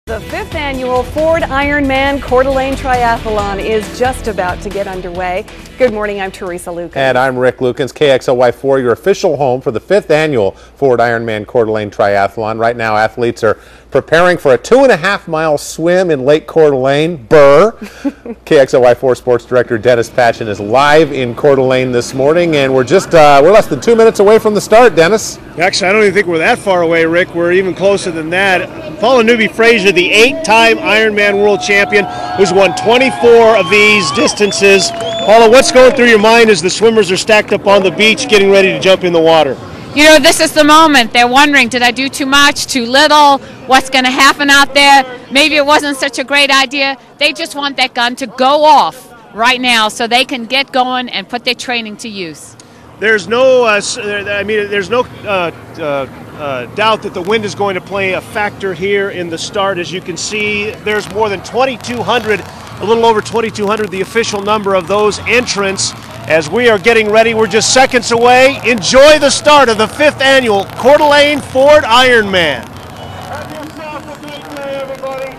The 5th annual Ford Ironman Coeur Triathlon is just about to get underway. Good morning, I'm Teresa Lukens. And I'm Rick Lukens, KXLY4, your official home for the 5th annual Ford Ironman Coeur Triathlon. Right now, athletes are preparing for a 2.5-mile swim in Lake Coeur d'Alene, Burr. KXLY4 Sports Director Dennis Patchin is live in Coeur d'Alene this morning, and we're less than 2 minutes away from the start, Dennis. Actually, I don't even think we're that far away, Rick. We're even closer than that. Paula Newby-Fraser, the 8-time Ironman world champion, who's won 24 of these distances. Paula, what's going through your mind as the swimmers are stacked up on the beach getting ready to jump in the water? You know, this is the moment. They're wondering, did I do too much, too little? What's going to happen out there? Maybe it wasn't such a great idea. They just want that gun to go off right now so they can get going and put their training to use. There's no, there's no doubt that the wind is going to play a factor here in the start. As you can see, there's more than 2,200, a little over 2,200, the official number of those entrants. As we are getting ready, we're just seconds away. Enjoy the start of the 5th annual Coeur d'Alene Ford Ironman. Have yourself a great day, everybody.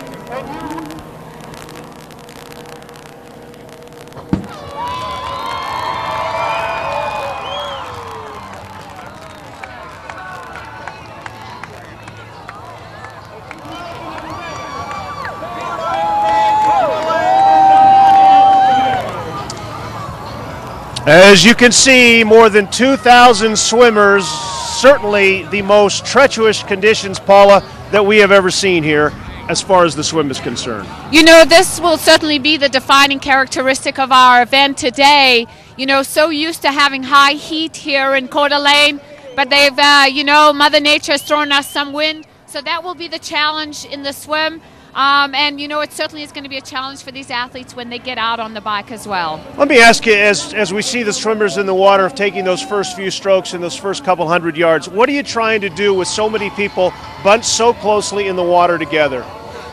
As you can see, more than 2,000 swimmers, certainly the most treacherous conditions, Paula, that we have ever seen here as far as the swim is concerned. You know, this will certainly be the defining characteristic of our event today. You know, so used to having high heat here in Coeur d'Alene, but they've, you know, Mother Nature has thrown us some wind, so that will be the challenge in the swim. And, you know, it certainly is going to be a challenge for these athletes when they get out on the bike as well. Let me ask you, as we see the swimmers in the water taking those first few strokes in those first couple hundred yards, what are you trying to do with so many people bunched so closely in the water together?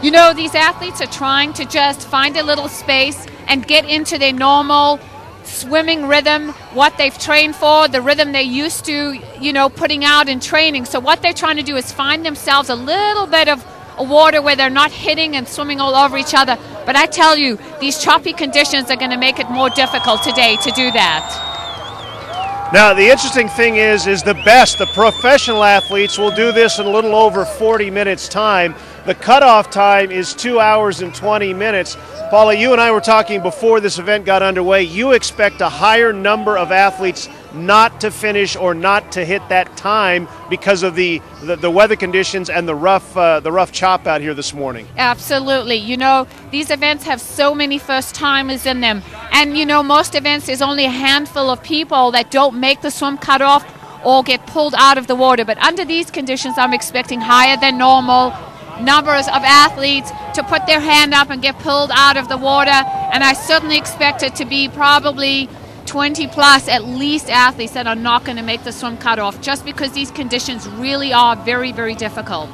You know, these athletes are trying to just find a little space and get into their normal swimming rhythm, what they've trained for, the rhythm they're used to, you know, putting out in training. So what they're trying to do is find themselves a little bit of a water where they're not hitting and swimming all over each other. But I tell you, these choppy conditions are going to make it more difficult today to do that. Now, the interesting thing is the professional athletes will do this in a little over 40 minutes time. The cutoff time is 2 hours and 20 minutes. Paula, you and I were talking before this event got underway. You expect a higher number of athletes not to finish or not to hit that time because of the weather conditions and the rough chop out here this morning. Absolutely. You know, these events have so many first timers in them, and you know, most events there's only a handful of people that don't make the swim cutoff or get pulled out of the water. But under these conditions, I'm expecting higher than normal numbers of athletes to put their hand up and get pulled out of the water, and I certainly expect it to be probably 20 plus at least athletes that are not going to make the swim cutoff, just because these conditions really are very, very difficult.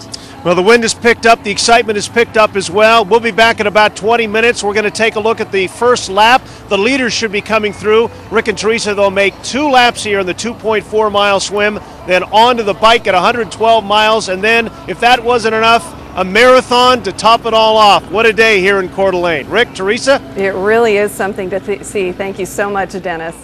Well, the wind has picked up, the excitement has picked up as well. We'll be back in about 20 minutes. We're going to take a look at the first lap. The leaders should be coming through. Rick and Teresa, they'll make 2 laps here in the 2.4-mile swim, then onto the bike at 112 miles, and then, if that wasn't enough, a marathon to top it all off. What a day here in Coeur d'Alene. Rick, Teresa? It really is something to see. Thank you so much, Dennis.